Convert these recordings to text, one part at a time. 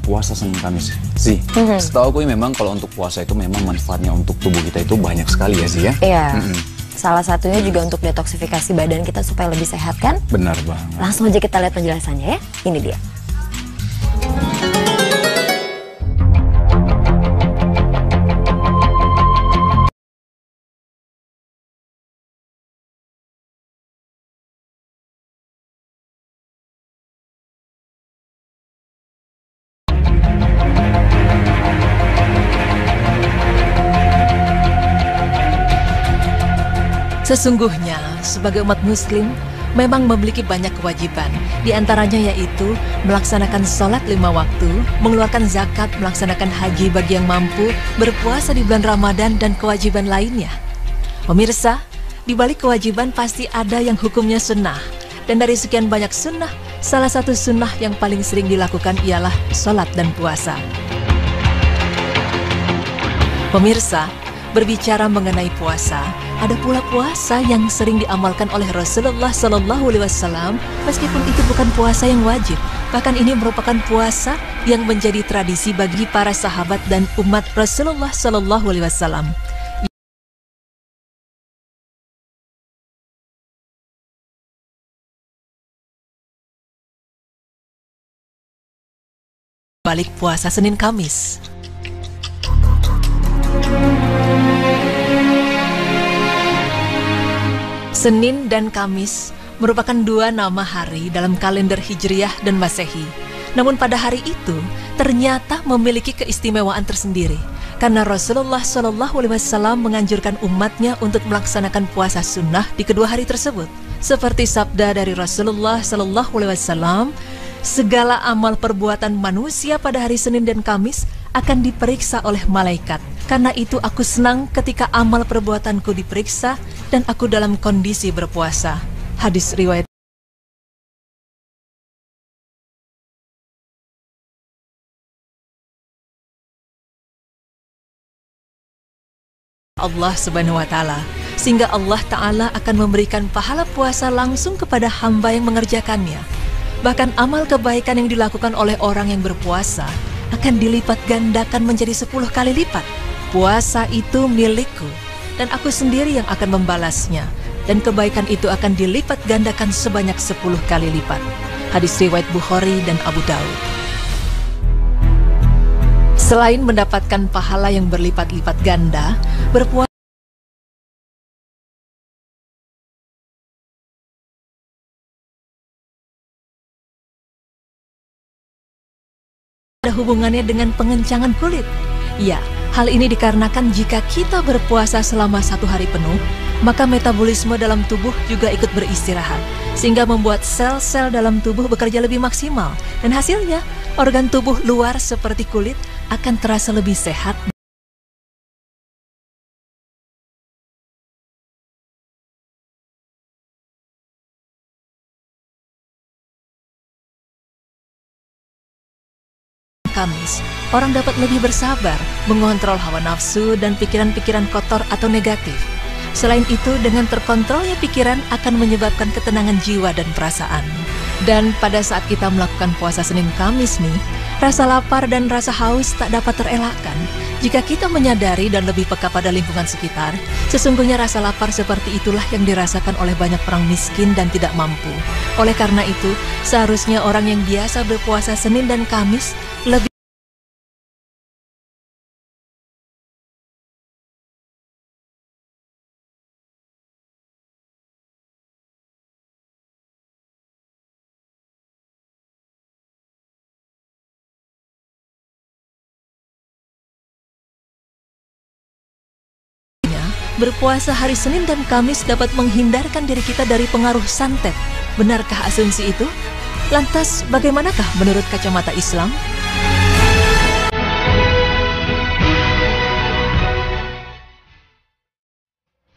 puasa Senin Kamis sih. Setahu aku memang kalau untuk puasa itu memang manfaatnya untuk tubuh kita itu banyak sekali ya sih ya. Iya. Salah satunya juga untuk detoksifikasi badan kita supaya lebih sehat kan? Benar banget. Langsung aja kita lihat penjelasannya ya. Ini dia. Sesungguhnya, sebagai umat muslim, memang memiliki banyak kewajiban. Di antaranya yaitu melaksanakan sholat 5 waktu, mengeluarkan zakat, melaksanakan haji bagi yang mampu, berpuasa di bulan Ramadan, dan kewajiban lainnya. Pemirsa, di balik kewajiban pasti ada yang hukumnya sunnah. Dan dari sekian banyak sunnah, salah satu sunnah yang paling sering dilakukan ialah sholat dan puasa. Pemirsa, berbicara mengenai puasa, ada pula puasa yang sering diamalkan oleh Rasulullah SAW, meskipun itu bukan puasa yang wajib. Bahkan ini merupakan puasa yang menjadi tradisi bagi para sahabat dan umat Rasulullah SAW. Balik puasa Senin Kamis. Senin dan Kamis merupakan dua nama hari dalam kalender Hijriah dan Masehi. Namun pada hari itu ternyata memiliki keistimewaan tersendiri karena Rasulullah SAW menganjurkan umatnya untuk melaksanakan puasa sunnah di kedua hari tersebut. Seperti sabda dari Rasulullah SAW, segala amal perbuatan manusia pada hari Senin dan Kamis akan diperiksa oleh malaikat. Karena itu aku senang ketika amal perbuatanku diperiksa dan aku dalam kondisi berpuasa. Hadis riwayat Allah Subhanahu wa Ta'ala, sehingga Allah Ta'ala akan memberikan pahala puasa langsung kepada hamba yang mengerjakannya. Bahkan amal kebaikan yang dilakukan oleh orang yang berpuasa akan dilipat gandakan menjadi 10 kali lipat. Puasa itu milikku, dan aku sendiri yang akan membalasnya, dan kebaikan itu akan dilipat gandakan sebanyak 10 kali lipat. Hadis riwayat Bukhari dan Abu Daud. Selain mendapatkan pahala yang berlipat-lipat ganda, berpuasa ada hubungannya dengan pengencangan kulit. Ya, hal ini dikarenakan jika kita berpuasa selama 1 hari penuh, maka metabolisme dalam tubuh juga ikut beristirahat, sehingga membuat sel-sel dalam tubuh bekerja lebih maksimal. Dan hasilnya, organ tubuh luar seperti kulit akan terasa lebih sehat. Kamis, orang dapat lebih bersabar, mengontrol hawa nafsu dan pikiran-pikiran kotor atau negatif. Selain itu, dengan terkontrolnya pikiran akan menyebabkan ketenangan jiwa dan perasaan. Dan pada saat kita melakukan puasa Senin Kamis nih, rasa lapar dan rasa haus tak dapat terelakkan. Jika kita menyadari dan lebih peka pada lingkungan sekitar, sesungguhnya rasa lapar seperti itulah yang dirasakan oleh banyak orang miskin dan tidak mampu. Oleh karena itu, seharusnya orang yang biasa berpuasa Senin dan Kamis lebih berpuasa hari Senin dan Kamis dapat menghindarkan diri kita dari pengaruh santet. Benarkah asumsi itu? Lantas, bagaimanakah menurut kacamata Islam?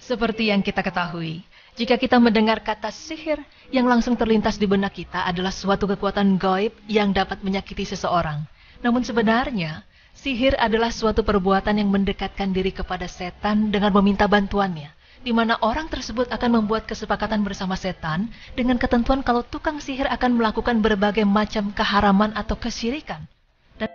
Seperti yang kita ketahui, jika kita mendengar kata sihir, yang langsung terlintas di benak kita adalah suatu kekuatan gaib yang dapat menyakiti seseorang. Namun sebenarnya, sihir adalah suatu perbuatan yang mendekatkan diri kepada setan dengan meminta bantuannya, di mana orang tersebut akan membuat kesepakatan bersama setan dengan ketentuan kalau tukang sihir akan melakukan berbagai macam keharaman atau kesyirikan. Dan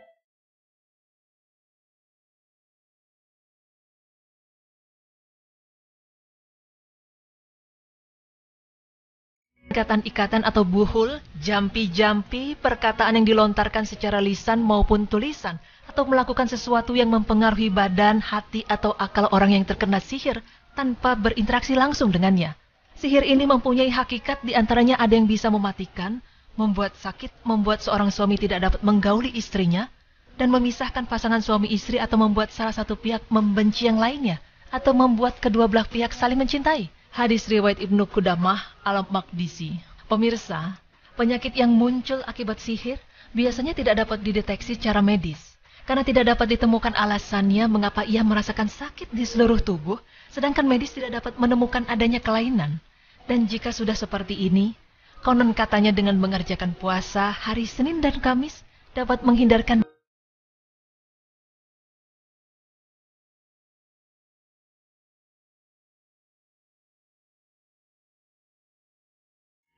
ikatan-ikatan atau buhul, jampi-jampi, perkataan yang dilontarkan secara lisan maupun tulisan, atau melakukan sesuatu yang mempengaruhi badan, hati, atau akal orang yang terkena sihir tanpa berinteraksi langsung dengannya. Sihir ini mempunyai hakikat, diantaranya ada yang bisa mematikan, membuat sakit, membuat seorang suami tidak dapat menggauli istrinya, dan memisahkan pasangan suami istri atau membuat salah satu pihak membenci yang lainnya, atau membuat kedua belah pihak saling mencintai. Hadis riwayat Ibnu Qudamah Al-Maqdisi. Pemirsa, penyakit yang muncul akibat sihir biasanya tidak dapat dideteksi secara medis, karena tidak dapat ditemukan alasannya mengapa ia merasakan sakit di seluruh tubuh, sedangkan medis tidak dapat menemukan adanya kelainan. Dan jika sudah seperti ini, konon katanya dengan mengerjakan puasa hari Senin dan Kamis dapat menghindarkan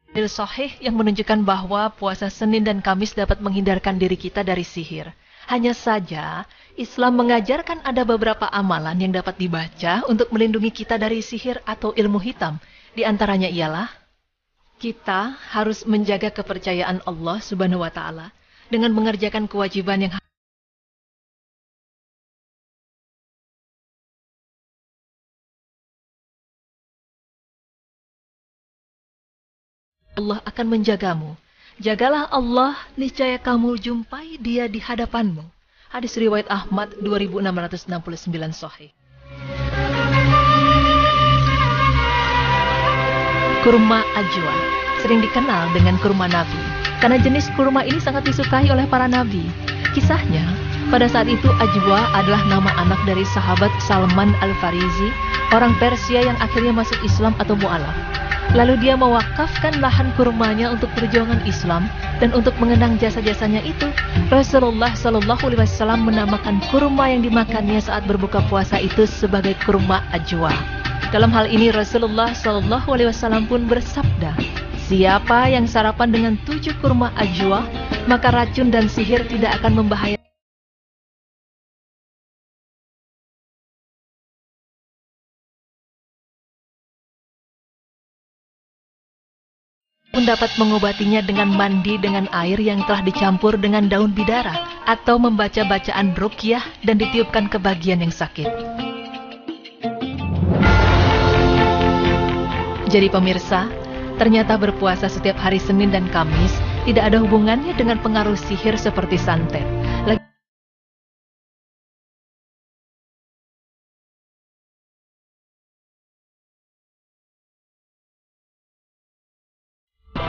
hadis sahih yang menunjukkan bahwa puasa Senin dan Kamis dapat menghindarkan diri kita dari sihir. Hanya saja, Islam mengajarkan ada beberapa amalan yang dapat dibaca untuk melindungi kita dari sihir atau ilmu hitam. Di antaranya ialah, kita harus menjaga kepercayaan Allah Subhanahu wa Ta'ala dengan mengerjakan kewajiban yang Allah akan menjagamu. Jagalah Allah, niscaya kamu jumpai Dia di hadapanmu. Hadis riwayat Ahmad 2669 sahih. Kurma ajwa sering dikenal dengan kurma Nabi, karena jenis kurma ini sangat disukai oleh para nabi. Kisahnya, pada saat itu ajwa adalah nama anak dari sahabat Salman Al-Farisi, orang Persia yang akhirnya masuk Islam atau mu'alaf. Lalu dia mewakafkan lahan kurmanya untuk perjuangan Islam, dan untuk mengenang jasa-jasanya itu, Rasulullah Shallallahu Alaihi Wasallam menamakan kurma yang dimakannya saat berbuka puasa itu sebagai kurma ajwa. Dalam hal ini Rasulullah Shallallahu Alaihi Wasallam pun bersabda, siapa yang sarapan dengan 7 kurma ajwa, maka racun dan sihir tidak akan membahayakan. Pun dapat mengobatinya dengan mandi dengan air yang telah dicampur dengan daun bidara, atau membaca bacaan ruqyah dan ditiupkan ke bagian yang sakit. Jadi pemirsa, ternyata berpuasa setiap hari Senin dan Kamis tidak ada hubungannya dengan pengaruh sihir seperti santet.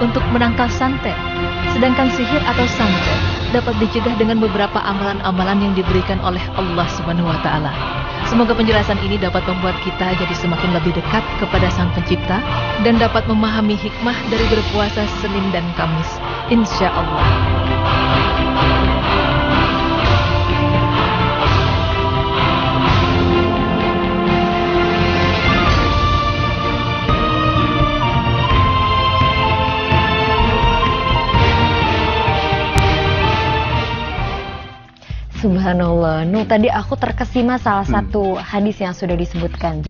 Untuk menangkal santet, sedangkan sihir atau santet dapat dicegah dengan beberapa amalan-amalan yang diberikan oleh Allah Subhanahu wa Ta'ala. Semoga penjelasan ini dapat membuat kita jadi semakin lebih dekat kepada Sang Pencipta dan dapat memahami hikmah dari berpuasa Senin dan Kamis, insya Allah. Subhanallah, tadi aku terkesima salah satu hadis yang sudah disebutkan.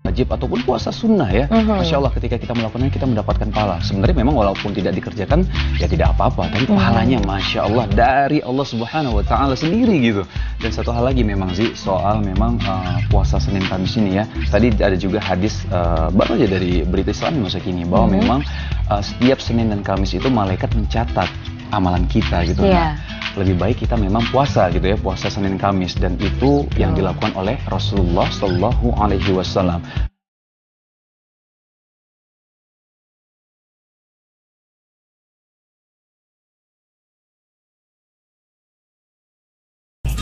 Wajib ataupun puasa sunnah ya. Masya Allah, ketika kita melakukannya kita mendapatkan pahala. Sebenarnya memang walaupun tidak dikerjakan ya tidak apa-apa, tapi pahalanya Masya Allah dari Allah Subhanahu wa Ta'ala sendiri gitu. Dan satu hal lagi memang sih soal memang puasa Senin Kamis ini ya. Tadi ada juga hadis baru aja dari berita Islam masa kini bahwa memang setiap Senin dan Kamis itu malaikat mencatat amalan kita gitu. Nah, lebih baik kita memang puasa gitu ya, puasa Senin Kamis, dan itu yang dilakukan oleh Rasulullah Shallallahu Alaihi Wasallam.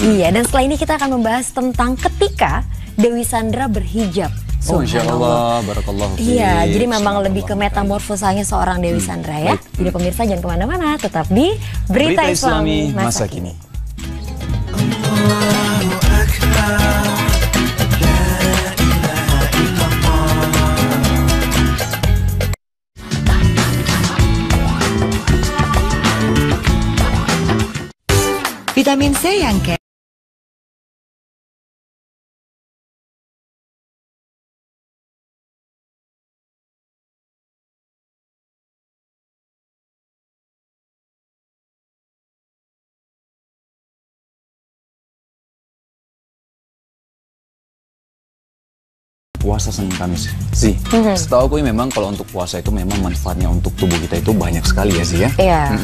Iya, dan setelah ini kita akan membahas tentang ketika Dewi Sandra berhijab. Oh, insya Allah, barakallahu fiik. Iya, jadi memang lebih ke metamorfosanya seorang Dewi Sandra ya. Jadi pemirsa jangan kemana-mana, tetap di Berita Islami Masa Kini. vitamin C yang puasa Senin Kamis sih. Setahu aku memang kalau untuk puasa itu memang manfaatnya untuk tubuh kita itu banyak sekali ya sih ya. Iya.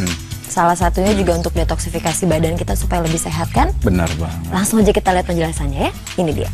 Salah satunya juga untuk detoksifikasi badan kita supaya lebih sehat kan? Benar banget. Langsung aja kita lihat penjelasannya ya. Ini dia.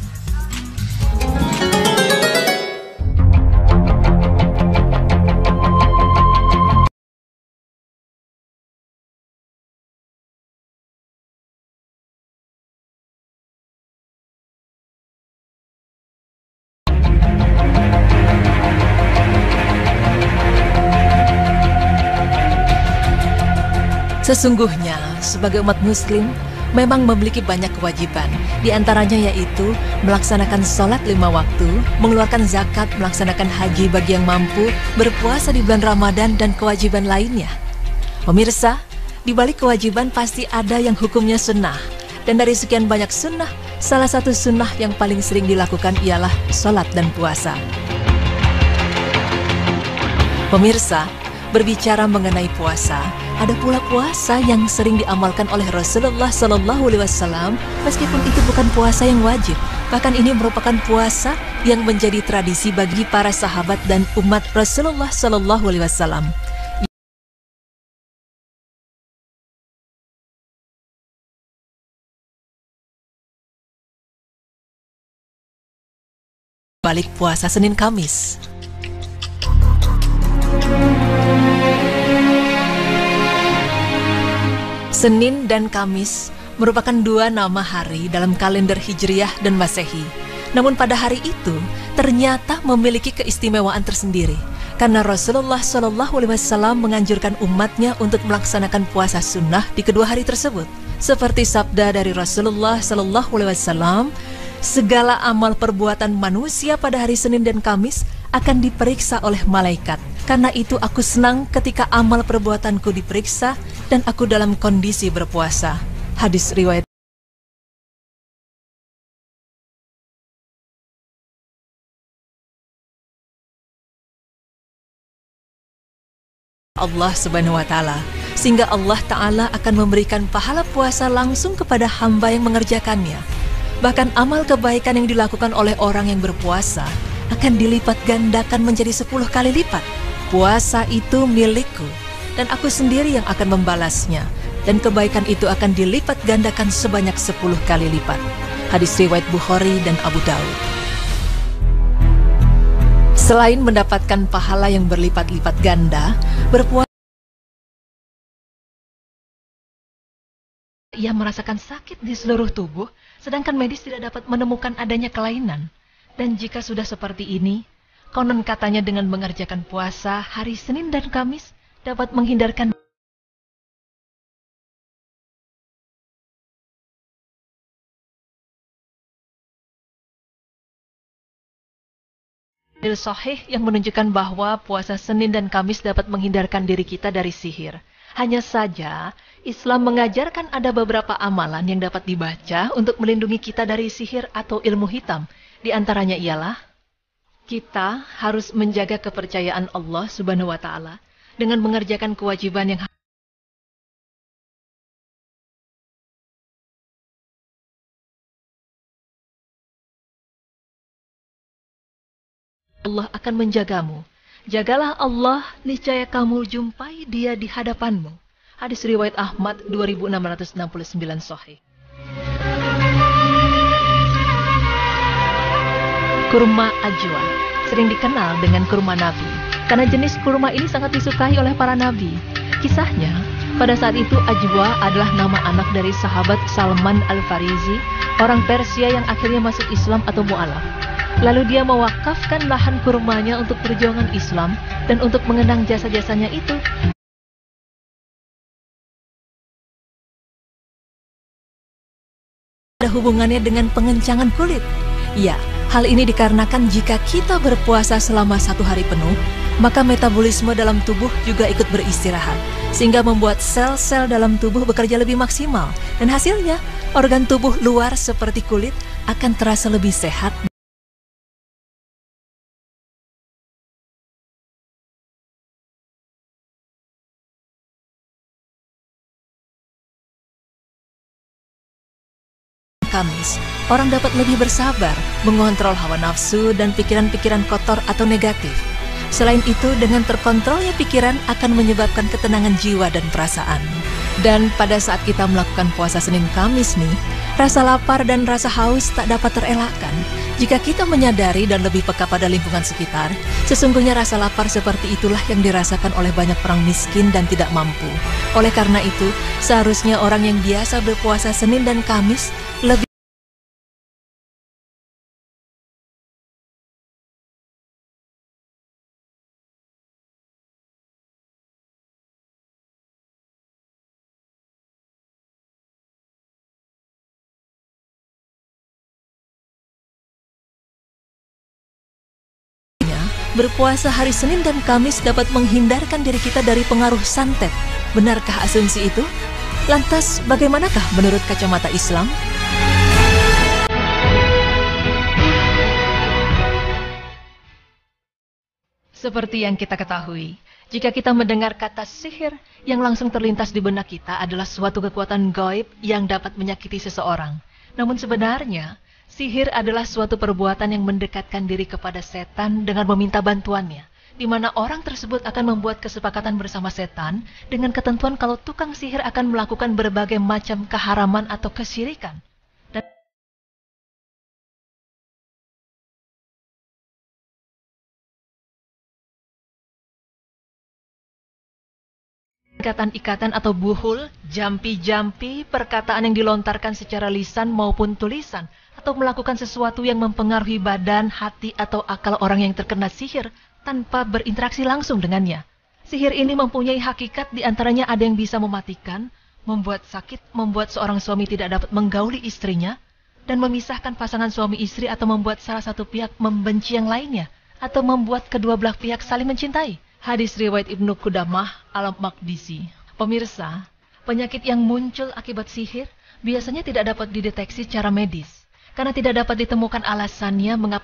Sesungguhnya, sebagai umat muslim, memang memiliki banyak kewajiban. Di antaranya yaitu melaksanakan sholat 5 waktu, mengeluarkan zakat, melaksanakan haji bagi yang mampu, berpuasa di bulan Ramadan, dan kewajiban lainnya. Pemirsa, di balik kewajiban pasti ada yang hukumnya sunnah. Dan dari sekian banyak sunnah, salah satu sunnah yang paling sering dilakukan ialah sholat dan puasa. Pemirsa, berbicara mengenai puasa, ada pula puasa yang sering diamalkan oleh Rasulullah SAW, meskipun itu bukan puasa yang wajib. Bahkan ini merupakan puasa yang menjadi tradisi bagi para sahabat dan umat Rasulullah SAW. Balik puasa Senin Kamis. Senin dan Kamis merupakan 2 nama hari dalam kalender Hijriah dan Masehi. Namun pada hari itu ternyata memiliki keistimewaan tersendiri karena Rasulullah SAW menganjurkan umatnya untuk melaksanakan puasa sunnah di kedua hari tersebut. Seperti sabda dari Rasulullah SAW, segala amal perbuatan manusia pada hari Senin dan Kamis akan diperiksa oleh malaikat. Karena itu aku senang ketika amal perbuatanku diperiksa dan aku dalam kondisi berpuasa. Hadis riwayat Allah Subhanahu wa Ta'ala, sehingga Allah Ta'ala akan memberikan pahala puasa langsung kepada hamba yang mengerjakannya. Bahkan amal kebaikan yang dilakukan oleh orang yang berpuasa akan dilipat gandakan menjadi 10 kali lipat. Puasa itu milikku, dan aku sendiri yang akan membalasnya, dan kebaikan itu akan dilipat gandakan sebanyak 10 kali lipat. Hadis riwayat Bukhari dan Abu Daud. Selain mendapatkan pahala yang berlipat-lipat ganda, berpuasa ia merasakan sakit di seluruh tubuh, sedangkan medis tidak dapat menemukan adanya kelainan. Dan jika sudah seperti ini, konon katanya dengan mengerjakan puasa hari Senin dan Kamis dapat menghindarkan hadis sahih yang menunjukkan bahwa puasa Senin dan Kamis dapat menghindarkan diri kita dari sihir. Hanya saja, Islam mengajarkan ada beberapa amalan yang dapat dibaca untuk melindungi kita dari sihir atau ilmu hitam. Di antaranya ialah kita harus menjaga kepercayaan Allah Subhanahu wa Ta'ala dengan mengerjakan kewajiban yang Allah akan menjagamu. Jagalah Allah, niscaya kamu jumpai Dia di hadapanmu. Hadis riwayat Ahmad 2669 sahih. Kurma ajwa sering dikenal dengan kurma Nabi karena jenis kurma ini sangat disukai oleh para nabi. Kisahnya, pada saat itu ajwa adalah nama anak dari sahabat Salman Al-Farisi, orang Persia yang akhirnya masuk Islam atau mu'alaf. Lalu dia mewakafkan lahan kurmanya untuk perjuangan Islam dan untuk mengenang jasa-jasanya itu. Ada hubungannya dengan pengencangan kulit. Ya, Hal ini dikarenakan jika kita berpuasa selama 1 hari penuh, maka metabolisme dalam tubuh juga ikut beristirahat, sehingga membuat sel-sel dalam tubuh bekerja lebih maksimal. Dan hasilnya, organ tubuh luar seperti kulit akan terasa lebih sehat. Kamis, orang dapat lebih bersabar, mengontrol hawa nafsu dan pikiran-pikiran kotor atau negatif. Selain itu, dengan terkontrolnya pikiran akan menyebabkan ketenangan jiwa dan perasaan. Dan pada saat kita melakukan puasa Senin Kamis nih, rasa lapar dan rasa haus tak dapat terelakkan. Jika kita menyadari dan lebih peka pada lingkungan sekitar, sesungguhnya rasa lapar seperti itulah yang dirasakan oleh banyak orang miskin dan tidak mampu. Oleh karena itu, seharusnya orang yang biasa berpuasa Senin dan Kamis lebih berpuasa hari Senin dan Kamis dapat menghindarkan diri kita dari pengaruh santet. Benarkah asumsi itu? Lantas, bagaimanakah menurut kacamata Islam? Seperti yang kita ketahui, jika kita mendengar kata sihir, yang langsung terlintas di benak kita adalah suatu kekuatan gaib yang dapat menyakiti seseorang. Namun sebenarnya, sihir adalah suatu perbuatan yang mendekatkan diri kepada setan dengan meminta bantuannya, di mana orang tersebut akan membuat kesepakatan bersama setan dengan ketentuan kalau tukang sihir akan melakukan berbagai macam keharaman atau kesyirikan. Dan ikatan-ikatan atau buhul, jampi-jampi, perkataan yang dilontarkan secara lisan maupun tulisan, atau melakukan sesuatu yang mempengaruhi badan, hati, atau akal orang yang terkena sihir tanpa berinteraksi langsung dengannya. Sihir ini mempunyai hakikat, diantaranya ada yang bisa mematikan, membuat sakit, membuat seorang suami tidak dapat menggauli istrinya, dan memisahkan pasangan suami istri atau membuat salah satu pihak membenci yang lainnya, atau membuat kedua belah pihak saling mencintai. Hadis riwayat Ibnu Qudamah Al-Maqdisi. Pemirsa, penyakit yang muncul akibat sihir biasanya tidak dapat dideteksi secara medis, karena tidak dapat ditemukan alasannya mengapa